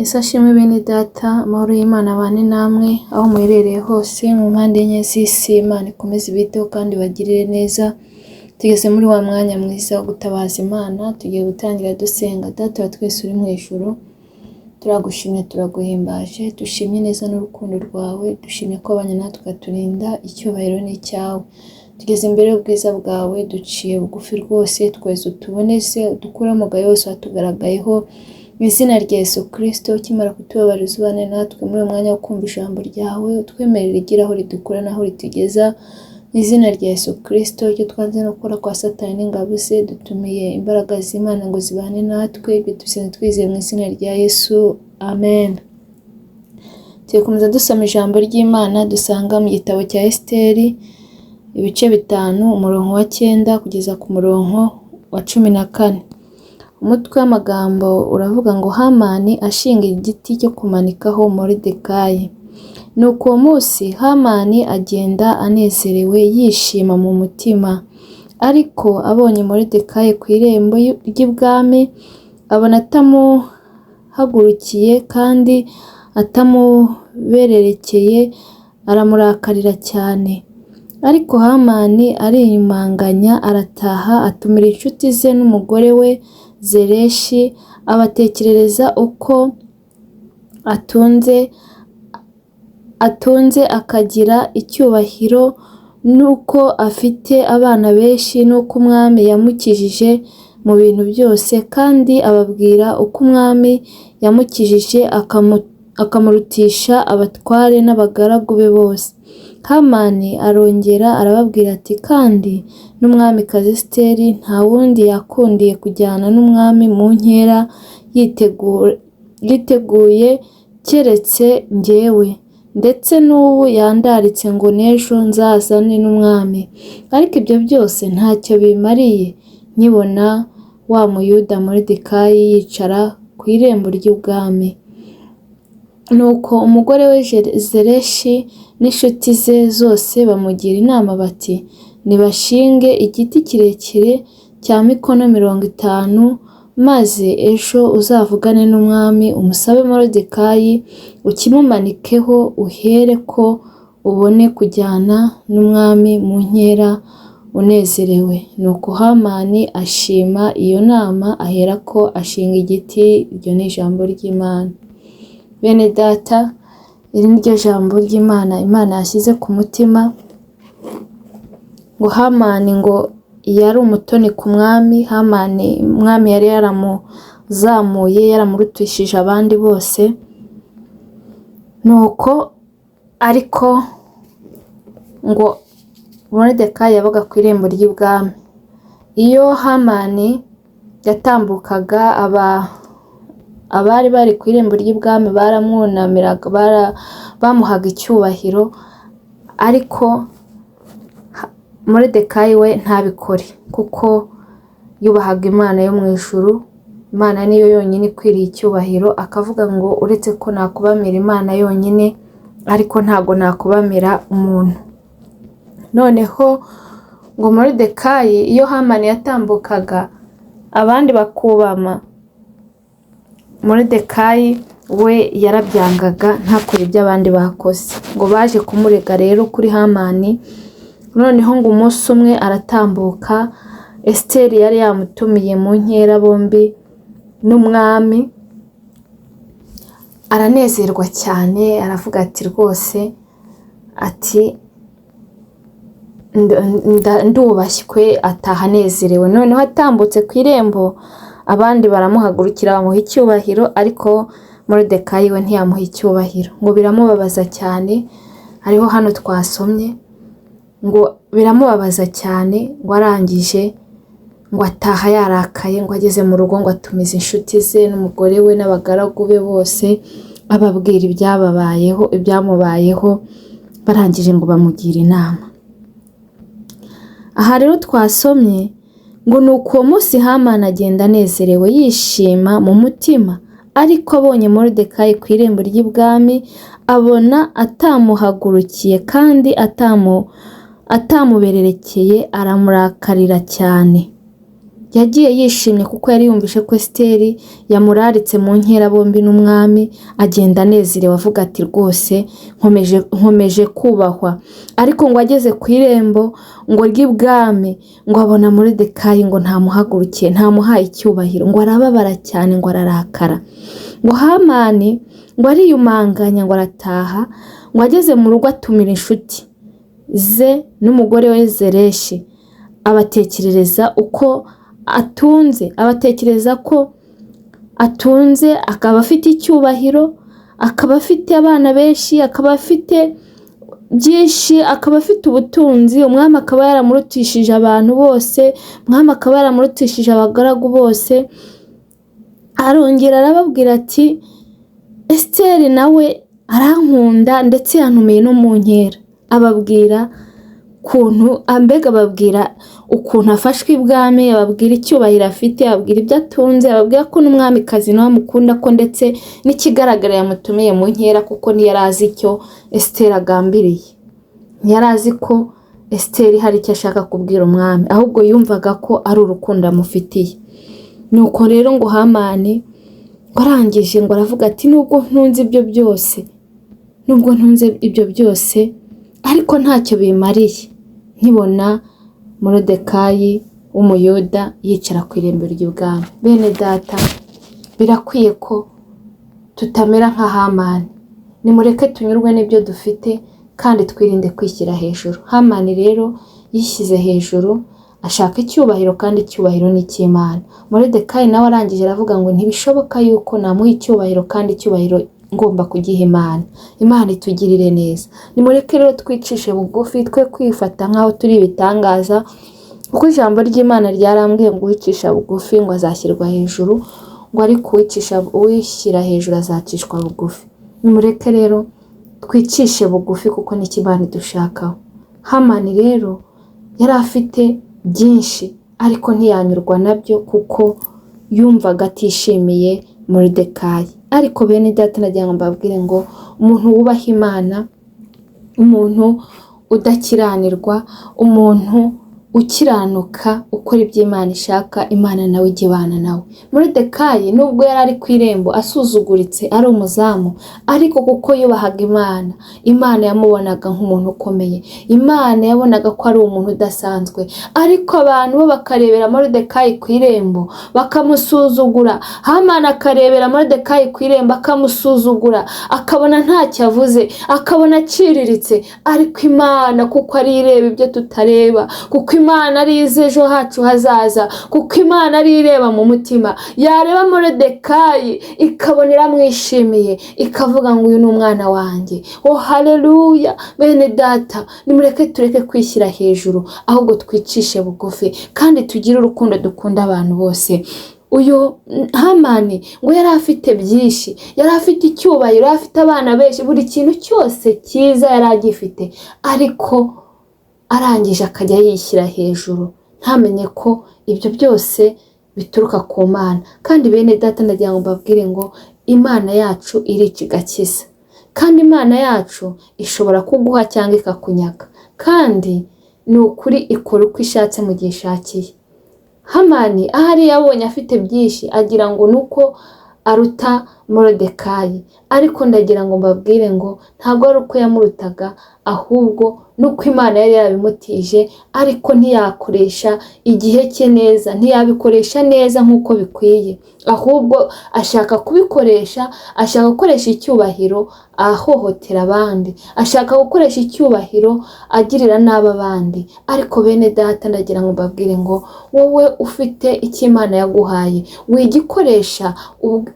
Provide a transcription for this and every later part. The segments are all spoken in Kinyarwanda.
Ese ashimwe bene data, amahoro y'Imana abane namwe aho muherereye hose mu mpande enye z'isi. Imana ikomeze ibiteho kandi bagirire neza. Tugeze muri wa mwanya mwiza wo gutabaza Imana. Tugiye gutangira dusenga. Data wa twese uri mu ijuru, turagushimye, turaguhimbaje, dushimye neza n'urukundo rwawe, dushimye ko abanye natwe ukaturinda. Icyubahiro ni icyawe. Tugeze imbere y'ubwiza bwawe, duciye bugufi rwose, twese utuboneze, udukure mu gayo yose watugaragayeho. Mu izina rya Yesu Kristo, ukimara kutubabariza ubane natwe muri uyu mwanya wo kumva ijambo ryawe, utwemerere rigira aho ridukura n'aho ritugeza. Mu izina rya Yesu Kristo, icyo twanze no gukora kwa Satani n'ingabo ze, dutumiye imbaraga z'Imana ngo zibane natwe. Ibyo dusenze twizeye mu izina rya Yesu, amen. Tugikomeza dusoma ijambo ry'Imana dusanga mu gitabo cya Esiteri, ibice 5, umurongo wa 9 kugeza ku murongo wa 14. Umutwe w'amagambo uravuga ngo Hamani ashinga igiti cyo kumanikaho Moridekayi. Nuko uwo munsi Hamani agenda anezerewe yishima mu mutima. Ariko abonye Moridekayi ku irembo ry'ibwami, abona atamuhagurukiye kandi atamubererekeye, aramurakarira cyane. Ariko Hamani ariyumanganya arataha, atumira inshuti ze n'umugore we Zereshi, abatekerereza uko atunze akagira icyubahiro, nuko afite abana benshi, nuko umwami yamukijije mu bintu byose, kandi ababwira uko umwami yamukijije akamurutisha abatware n'abagaragu be bose. Hamani arongera arababwira ati, kandi n'umwamikazi Esiteri nta wundi yakundiye kujyana n'umwami mu nkera yiteguye keretse njyewe, ndetse n'ubu yandaritse ngo n'ejo nzazane n'umwami. Ariko ibyo byose ntacyo bimariye nkibona wa muyuda Moridekayi yicara ku irembo ry'ubwami. Nuko umugore we Zereshi n'inshuti ze zose bamugira inama bati, nibashinge igiti kirekire cya mikono 50, maze ejo uzavugane n'umwami, umusabe Moridekayi, ukimumanikeho, uhere ko ubone kujyana n'umwami mu nkera unezerewe. Nuko Hamani ashima iyo nama, ahera ko ashinga igiti. Iryo ni ijambo ry'Imana. Bene data, iri ni ryo jambo ry'Imana Imana yashyize ku mutima, ngo Hamani ngo yari umutoni ku mwami. Hamani umwami yari yaramuzamuye, yaramurutishije abandi bose. Nuko ariko ngo Moridekayi yabaga ku irembo ry'ibwami. Iyo Hamani yatambukaga, abari bari ku irembo ry'ibwami baramwunamiraga, bamuhaga icyubahiro. Ariko Moridekayi we ntabikore, kuko yubahaga Imana yo mu ijuru. Imana niyo yonyine ikwiriye icyubahiro. Akavuga ngo uretse ko nakubamira Imana yonyine, ariko ntago nakubamira umuntu. Noneho ngo Moridekayi iyo Hamani yatambukaga abandi bakubama, Moridekayi we yarabyangaga ntakore ibyo abandi bakoze. Ngo baje kumurega rero kuri Hamani. Noneho ngo umunsi umwe aratambuka, Esiteri yari yamutumiye mu nkera bombi n'umwami. Aranezerwa cyane, aravuga ati rwose ati ndubashywe, ataha anezerewe. Noneho atambutse ku irembo, abandi baramuhagurukira bamuha icyubahiro, ariko Moridekayi we ntiyamuha icyubahiro. Ngo biramubabaza cyane. Hariho hano twasomye ngo biramubabaza cyane, ngo arangije ngo ataha yarakaye. Ngo ageze mu rugo ngo atumiza inshuti ze n'umugore we n'abagaragu be bose, ababwira ibyamubayeho. Barangije ngo bamugira inama. Aha rero twasomye ngo nuko uwo munsi Hamani agenda anezerewe yishima mu mutima. Ariko abonye Moridekayi ku irembo ry'ibwami, abona atamuhagurukiye kandi atamubererekeye, aramurakarira cyane. yagiye yishimye kuko yari yumvise ko Esiteri yamuraritse mu nkera bombi n'umwami, agenda anezerewe avuga ati rwose nkomeje kubahwa. Ariko ngo ageze ku irembo ngo ry'ibwami ngo abona Moridekayi ngo ntamuhagurukiye, ntamuhaye icyubahiro, ngo arababara cyane, ngo ararakara. Ngo Hamani ngo ariyumanganya ngo arataha, ngo ageze mu rugo atumira inshuti ze n'umugore we Zereshi, abatekerereza uko atunze, abatekereza ko atunze, akaba afite icyubahiro, akaba afite abana benshi, akaba afite byinshi, akaba afite ubutunzi. Umwami akaba yaramurutishije abantu bose, umwami akaba yaramurutishije abagaragu bose. Arongera arababwira ati Esiteri nawe arankunda ndetse yantumiye no mu nkera. Ababwira ukuntu afashwe ibwami, ababwira icyubahiro afite, ababwira ibyo atunze, ababwira ko n'umwamikazi nawe amukunda, ko ndetse n'ikigaragara yamutumiye mu nkera kuko ntiyari azi icyo Esiteri agambiriye. Ntiyari azi ko Esiteri hari icyo ashaka kubwira umwami, ahubwo yumvaga ko ari urukundo amufitiye. Nuko rero ngo Hamani ngo arangije ngo aravuga ati nubwo ntunze ibyo byose ariko ntacyo bimariye nkibona Moridekayi w'Umuyuda yicara ku irembo ry'ubwami. Bene data, birakwiye ko tutamera nka Hamani. Nimureke tunyurwe n'ibyo dufite kandi twirinde kwishyira hejuru. Hamani rero yishyize hejuru, ashaka icyubahiro, kandi icyubahiro ni icy'Imana. Moridekayi nawe arangije aravuga ngo ntibishoboka yuko namuha icyubahiro, kandi icyubahiro ngomba kugiha Imana. Imana itugirire neza. Nimureke rero twicishe bugufi, twe kwifata nk'aho turi ibitangaza, kuko ijambo ry'Imana ryarambwiye ngo uwicisha bugufi ngo azashyirwa hejuru, ngo ariko uwishyira hejuru azacishwa bugufi. Nimureke rero twicishe bugufi kuko nicyo Imana idushakaho. Hamani rero yari afite byinshi ariko ntiyanyurwa nabyo kuko yumvaga atishimiye Moridekayi. Ariko bene data, nagira ngo mbabwire ngo umuntu wubaha Imana, umuntu udakiranirwa, umuntu ukiranuka, ukora ibyo Imana ishaka, Imana nawe ijya ibana nawe. Moridekayi nubwo yari ari ku irembo asuzuguritse, ari umuzamu, ariko kuko yubahaga Imana, Imana yamubonaga nk'umuntu ukomeye, Imana yabonaga ko ari umuntu udasanzwe. Ariko abantu bo bakarebera Moridekayi ku irembo bakamusuzugura. Hamani akarebera Moridekayi ku irembo akamusuzugura, akabona ntacyo avuze, akabona aciriritse. Ariko Imana kuko ari ireba ibyo tutareba, kuko Imana ari izi ejo hacu hazaza, kuko Imana ari ireba mu mutima, yareba Moridekayi ikabona iramwishimiye, ikavuga ngo uyu ni umwana wanjye. Oh haleluya! Bene data, nimureke tureke kwishyira hejuru, ahubwo twicishe bugufi kandi tugire urukundo, dukunda abantu bose. Uyu Hamani ngo yari afite byinshi, yari afite icyubahiro, yari afite abana benshi, buri kintu cyose cyiza yari agifite, ariko arangije akajya yishyira hejuru, ntamenye ko ibyo byose bituruka ku Mana. Kandi bene data, ndagira ngo mbabwire ngo Imana yacu irica igakiza, kandi Imana yacu ishobora kuguha cyangwa ikakunyaga, kandi ni ukuri ikora uko ishatse mu gihe ishakiye. Hamani ahari yabonye afite byinshi agira ngo nuko aruta Moridekayi, ariko ndagira ngo mbabwire ngo ntabwo ari uko yamurutaga, ahubwo nuko Imana yari yarabimutije, ariko ntiyakoresha igihe cye neza, ntiyabikoresha neza nk'uko bikwiye, ahubwo ashaka kubikoresha, ashaka gukoresha icyubahiro ahohotera abandi, ashaka gukoresha icyubahiro agirira nabi abandi. Ariko bene data, ndagira ngo mbabwire ngo wowe ufite icyo Imana yaguhaye, wigikoresha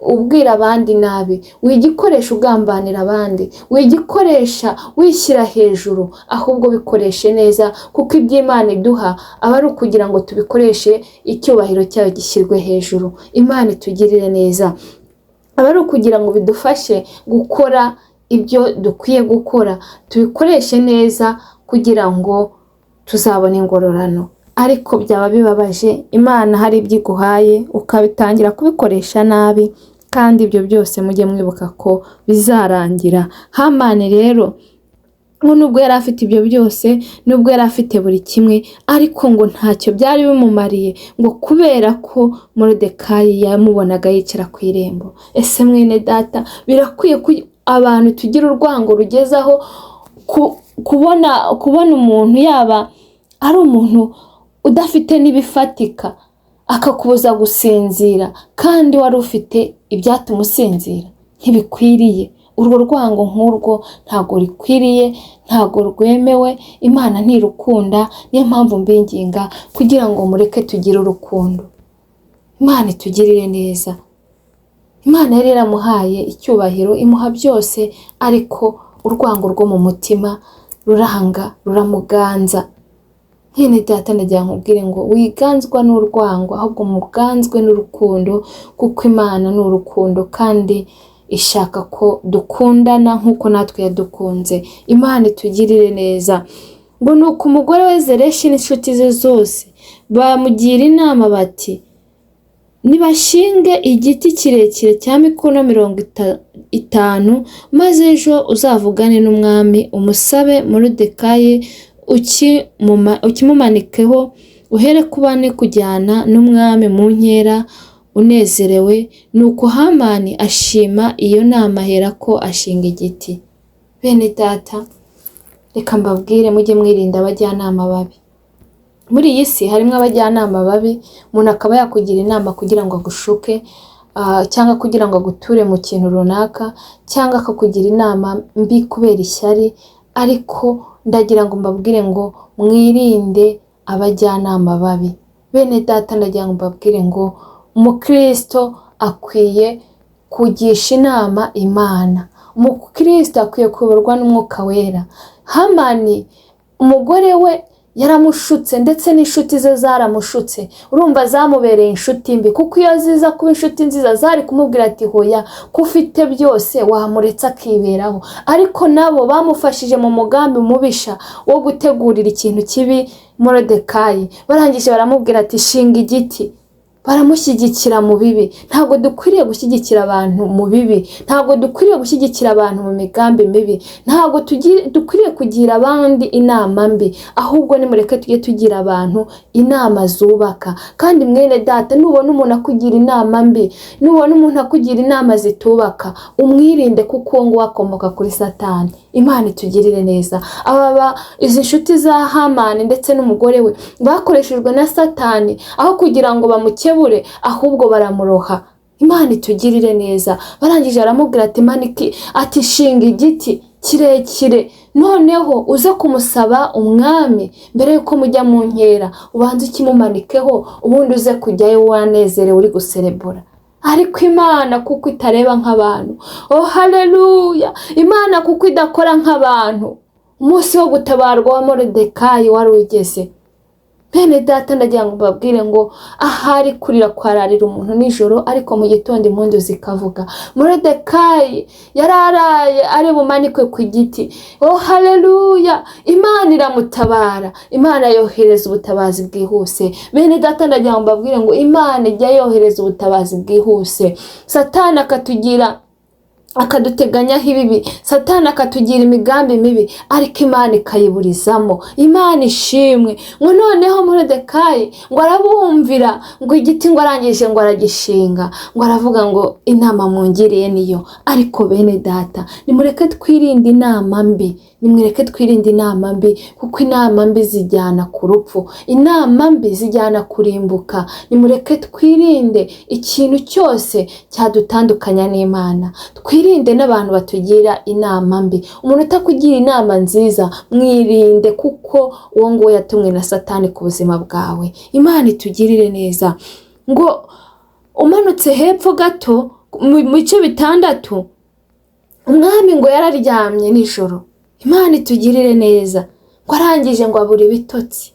ubwira abandi nabi, wigikoresha ugambanira abandi, wigikoresha wishyira hejuru, ahubwo bikoreshe neza, kuko ibyo Imana iduha aba ari ukugira ngo tubikoreshe icyubahiro cyayo gishyirwe hejuru. Imana itugirire neza, aba ari ukugira ngo bidufashe gukora ibyo dukwiye gukora, tubikoreshe neza kugira ngo tuzabone ingororano. Ariko byaba bibabaje Imana hari ibyo iguhaye ukabitangira kubikoresha nabi, kandi ibyo byose mujye mwibuka ko bizarangira. Hamani rero ngo nubwo yari afite ibyo byose, nubwo yari afite buri kimwe, ariko ngo ntacyo byari bimumariye, ngo kubera ko Moridekayi yamubonaga yicara ku irembo. Ese mwene data, birakwiye ko abantu tugira urwango rugezaho kubona umuntu yaba ari umuntu udafite n'ibifatika akakubuza gusinzira kandi wari ufite ibyatuma usinzira? Ntibikwiriye. Urwo rwango nk'urwo ntago rikwiriye, ntago rwemewe. Imana ntirukunda. Niyo mpamvu mbinginga kugira ngo mureke tugire urukundo. Imana itugirire neza. Imana yari yaramuhaye icyubahiro, imuha byose, ariko urwango rwo mu mutima ruranga, ruramuganza. Nkene data ndagira nkubwire ngo wiganzwa n'urwango, ahubwo muganzwe n'urukundo, kuko Imana ni urukundo kandi ishaka ko dukundana nk'uko natwe yadukunze. Imana itugirire neza. Ngo nuko umugore we Zereshi n'inshuti ze zose bamugira inama bati, nibashinge igiti kirekire cya mikono 50, maze ejo uzavugane n'umwami umusabe Moridekayi ukimumanikeho, uhere kubane kujyana n'umwami mu nkera unezerewe. Nuko Hamani ashima iyo nama, ahera ko ashinga igiti. Bene data, reka mbabwire mujye mwirinda abajyanama babi. Muri iyi si harimo abajyanama babi, umuntu akaba yakugira inama kugira ngo agushuke, cyangwa kugira ngo aguture mu kintu runaka, cyangwa akakugira inama mbi kubera ishyari. Ariko ndagira ngo mbabwire ngo mwirinde abajyanama babi. Bene data, ndagira ngo mbabwire ngo umukristo akwiye kugisha inama Imana. Umukristo akwiye kuyoborwa n'Umwuka Wera. Hamani umugore we yaramushutse, ndetse n'inshuti ze zaramushutse. Urumva zamubereye inshuti mbi, kuko iyo ziza kuba inshuti nziza zari kumubwira ati hoya, ko ufite byose wamuretse akiberaho. Ariko nabo bamufashije mu mugambi mubisha wo gutegurira ikintu kibi Moridekayi. Barangije baramubwira ati shinga igiti. Baramushyigikira mu bibi. Ntabwo dukwiriye gushyigikira abantu mu bibi, ntabwo dukwiriye gushyigikira abantu mu migambi mibi, ntabwo dukwiriye kugira abandi inama mbi, ahubwo nimureke tujye tugira abantu inama zubaka. Kandi mwene data, nubona umuntu akugira inama mbi, nubona umuntu akugira inama zitubaka, umwirinde, kuko uwo nguwo akomoka kuri Satani. Imana itugirire neza. Izi nshuti za Hamani ndetse n'umugore we bakoreshejwe na Satani, aho kugira ngo bamukebure, ahubwo baramuroha. Imana itugirire neza. Barangije aramubwira ati maniki, ati shinga igiti kirekire, noneho uze kumusaba umwami mbere yuko mujya mu nkera, ubanze ukimumanikeho, ubundi uze kujyayo wanezerewe uri guserebura. Ariko Imana kuko itareba nk'abantu, oh haleluya, Imana kuko idakora nk'abantu, umunsi wo gutabarwa wa Moridekayi wari ugeze. Bene data, ndagira ngo mbabwire ngo ahari kurira kwararira umuntu nijoro, ariko mu gitondo impundu zikavuga. Moridekayi yararaye ari bumanikwe ku giti. Oh haleluya, Imana iramutabara. Imana yohereza ubutabazi bwihuse. Bene data, ndagira ngo mbabwire ngo Imana ijya yohereza ubutabazi bwihuse. Satani akaduteganyaho ibibi, Satani akatugira imigambi mibi, ariko Imana ikayiburizamo. Imana ishimwe. Ngo noneho Moridekayi ngo arabumvira, ngo igiti ngo arangije ngo aragishinga, ngo aravuga ngo inama mungiriye niyo. Ariko bene data, nimureke twirinde inama mbi, nimureke twirinde inama mbi, kuko inama mbi zijyana ku rupfu, inama mbi zijyana kurimbuka. Nimureke twirinde ikintu cyose cyadutandukanya n'Imana. Twirinde n'abantu batugira inama mbi. Umuntu utakugira inama nziza mwirinde, kuko uwo nguwo yatumwe na Satani ku buzima bwawe. Imana itugirire neza. Ngo umanutse hepfo gato mu bice 6, umwami ngo yararyamye nijoro. Imana itugirire neza. Ngo arangije ngo abura ibitotsi,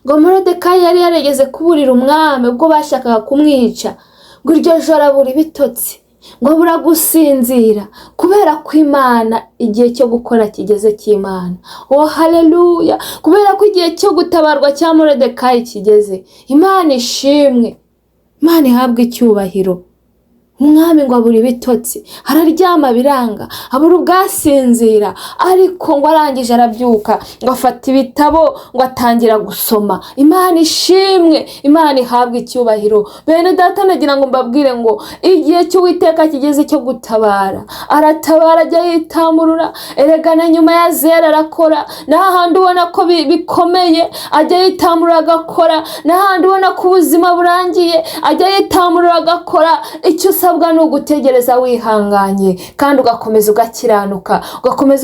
ngo Moridekayi yari yarageze kuburira umwami ubwo bashakaga kumwica. Ngo iryo joro abura ibitotsi, ngo abura gusinzira, kubera ko Imana igihe cyo gukora kigeze cy'Imana. Oh haleluya, kubera ko igihe cyo gutabarwa cya Moridekayi kigeze. Imana ishimwe, Imana ihabwe icyubahiro. umwami ngo abura ibitotsi, araryama biranga, abura ubwasinzira, ariko ngo arangije arabyuka ngo afata ibitabo ngo atangira gusoma. Imana ishimwe, Imana ihabwa icyubahiro. Bene data, nagira ngo mbabwire ngo igihe cy'Uwiteka kigeze cyo gutabara. Aratabara, ajya yitamurura. Erega na nyuma ya zera arakora, n'ahandi ubona ko bikomeye ajya yitamurura agakora, n'ahandi ubona ko ubuzima burangiye ajya yitamurura agakora. Icyo usabwa ni ugutegereza wihanganye kandi ugakomeza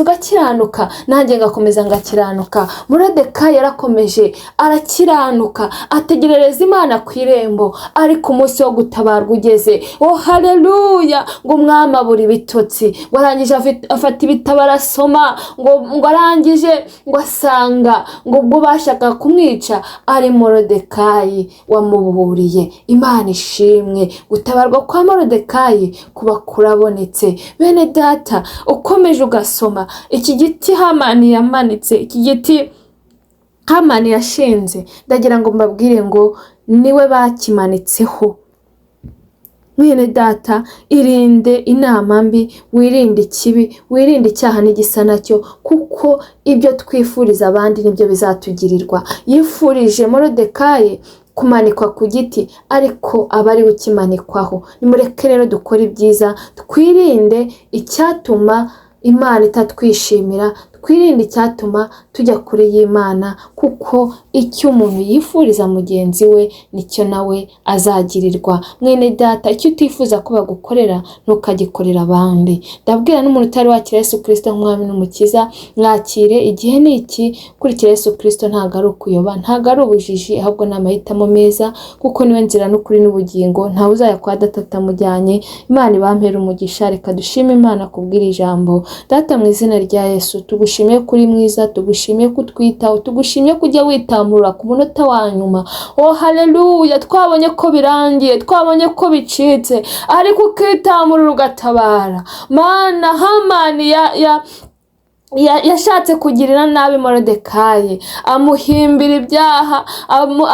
ugakiranuka, nanjye ngakomeza ngakiranuka. Moridekayi yarakomeje arakiranuka, ategerereza Imana ku irembo, ariko umunsi wo gutabarwa ugeze. Oh haleluya! Ngo umwami abura ibitotsi, ngo arangije afata ibitabo arasoma, ngo arangije ngo asanga ngo ubwo bashaka kumwica ari Moridekayi wamuburiye. Imana ishimwe, gutabarwa kwa Moridekayi kuba kurabonetse. Bene data, ukomeje ugasoma iki giti Hamani yamanitse, iki giti Hamani yashinze, ndagira ngo mbabwire ngo niwe bakimanitseho. Mwene data, irinde inama mbi, wirinde ikibi, wirinde icyaha n'igisa nacyo, kuko ibyo twifuriza abandi nibyo bizatugirirwa. Yifurije Moridekayi kumanikwa ku giti, ariko abari ukimanikwaho. Nimureke rero dukora ibyiza, twirinde icyatuma Imana itatwishimira, twirinde icyatuma tujya kure y'Imana, kuko icyo umuntu yifuriza mugenzi we nicyo nawe azagirirwa. Mwene data, icyo utifuza ko bagukorera ntukagikorera abandi. Ndabwira n'umuntu utari wakira Yesu Kristo nk'umwami n'umukiza, mwakire. Igihe ni iki, kurikira Yesu Kristo ntabwo ari ukuyoba, ntabwo ari ubujiji, ahubwo ni amahitamo meza, kuko niwe nzira n'ukuri n'ubugingo. Ntawe uzajya kwa Data atamujyanye. Imana ibampere umugisha. Reka dushime Imana kubwira ijambo. Data, mu izina rya Yesu, tugushimiye kuri mwiza, tugushimiye kutwitaho, tugushimiye kujya witamurura ku munota wa nyuma. Oh haleluya! Twabonye ko birangiye, twabonye ko bicitse, ariko ukitamurura ugatabara. Mana, Hamani yashatse kugirira nabi Moridekayi, amuhimbira ibyaha,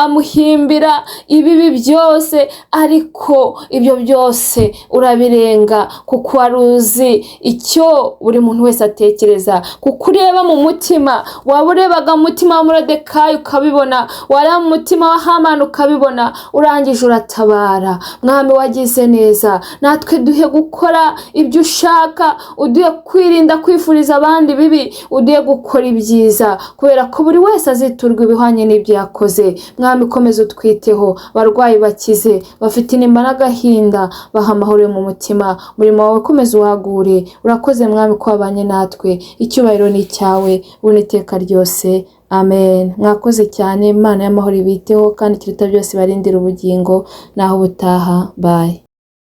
amuhimbira ibibi byose, ariko ibyo byose urabirenga, kuko wari uzi icyo buri muntu wese atekereza, kuko ureba mu mutima. Waba urebaga mu mutima wa Moridekayi ukabibona, wareba mu mutima wa Hamani ukabibona, urangije uratabara. Mwami, wagize neza. Natwe duhe gukora ibyo ushaka, uduhe kwirinda kwifuriza abandi bibi, ugiye gukora ibyiza, kubera ko buri wese aziturwa ibihwanye n'ibyo yakoze. Mwami, komeza utwiteho, barwayi bakize, bafite intimba n'agahinda baha amahoro mu mutima. Umurimo wawe komeza uwagure. Urakoze Mwami ko wabanye natwe, icyubahiro ni icyawe ubu iteka ryose. Amen. Mwakoze cyane. Imana y'amahoro ibiteho kandi kiruta byose barindira ubugingo. Naho ubutaha. Bye.